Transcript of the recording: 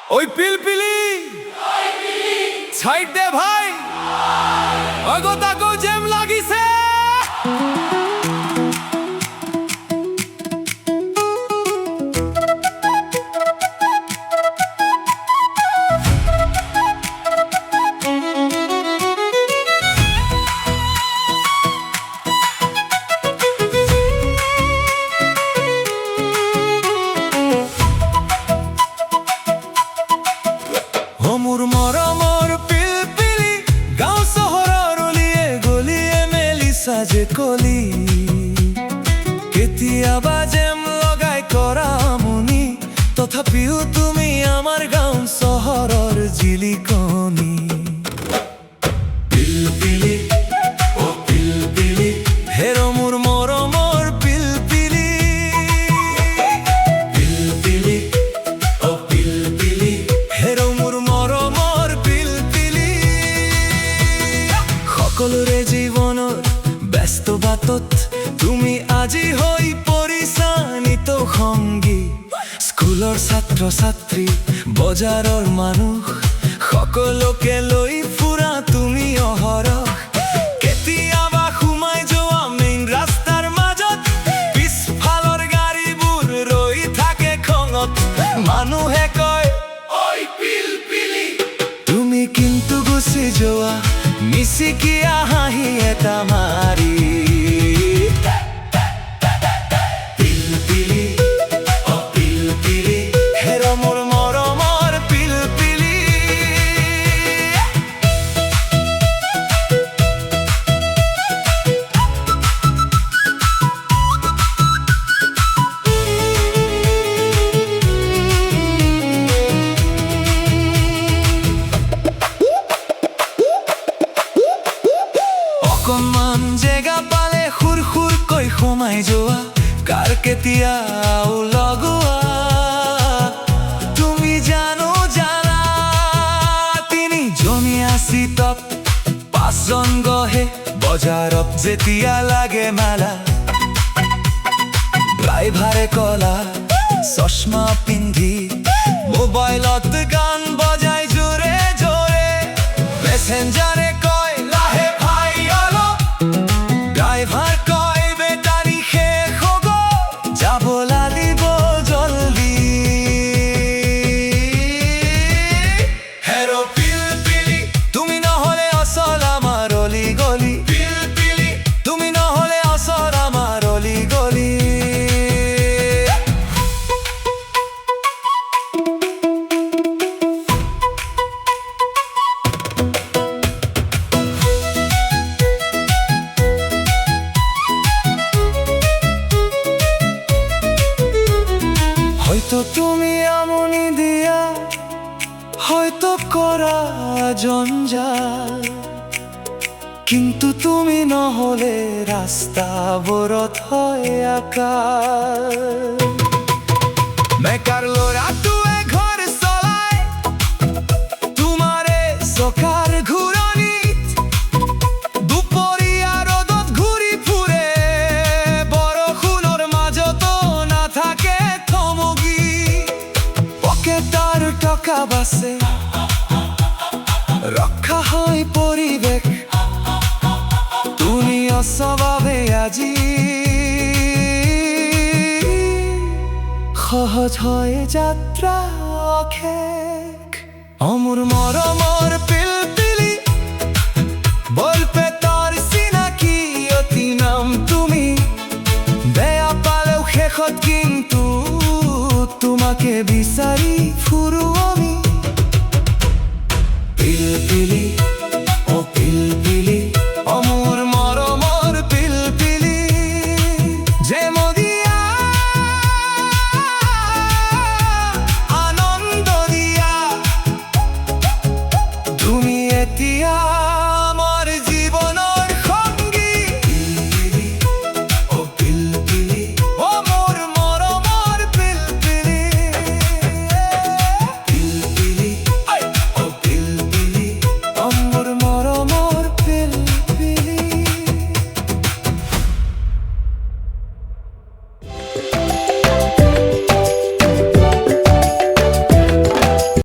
ওই পিলপিলি ছাইড দে ভাই আগো তাকো জেম লাগিছে মোৰ মৰমৰ পিলপিলি গাঁও চহৰৰ অলিয়ে গলিয়ে মেলি সাজে কলি কেতিয়াবা জেম লগাই কৰা মুনি তথাপিও তুমি আমাৰ গাঁও চহৰৰ জিলিকনি পিলপিলি ও পিলপিলি হেৰ মোৰ মৰমৰ পিলপিলি পিলপিলি ও পিলপিলি হেৰ সকলোৰে জীৱনৰ ব্যস্ত বাটত তুমি আজি হৈ পৰিছা নিত সংগী স্কুলৰ ছাত্ৰ ছাত্ৰী বজাৰৰ মানুহ সকলোকে লৈ ফুৰা তুমি অহৰহ কেতিয়াবা সোমাই যোৱা মেইন ৰাস্তাৰ মাজত পিছফালৰ গাড়ীবোৰ ৰৈ থাকে খঙত মানুহে কয় ঐ পিলপিলি তুমি কিন্তু গুচি যোৱা মিচিকিয়া হাঁহি এটা মাৰি পিলপিলি ও পিলপিলি হেৰ মোৰ মৰমৰ পিলপিলি অকণমান জেগা পালে খুৰ খুৰকৈ সোমাই যোৱা কাৰ কেতিয়াও লগোৱা তুমি জানো জানা তিনিজনীয়া চিটত পাঁচজন গহে বজাৰত যেতিয়া লাগে মেলা ড্ৰাইভাৰে কলা চশমা পিন্ধি মোবাইলত গান বজাই জোৰে জোৰে পেছেঞ্জাৰে কয় লাহে ভাই অলপ ড্ৰাইভাৰ কয় বেটাৰী শেষ হ'ব যাব লাগিব জলদি হেৰ পিলপিলি তুমি নহ'লে অচল আমাৰ অলি গলি পিলপিলি তুমি নহ'লে অচল আমাৰ অলি গলি হয়তো তুমি আমনি দিয়া হয়তো করা জঞ্জাল কিন্তু তুমি নহলে রাস্তা অবরোধ হয় আকার মেকার ল'ৰাটোৱে ঘৰ চলায় তোমাৰে চকাৰ ঘূৰণিত দুপৰীয়া ৰ'দত ঘূৰি ফুৰে বৰষুণৰ মাজতো নাথাকে পকেটৰ টকা বাছে ৰক্ষা হয় পৰিৱেশ তুমি অস্বভাৱে আজি সহজ হয় যাত্ৰা অশেষ মোৰ মৰমৰ পিলপিলি বৰপেটাৰ চিনাকি অতি নাম তুমি বেয়া পালেও শেষত কিন্তু তোমাকে বিচাৰি ফুৰোঁ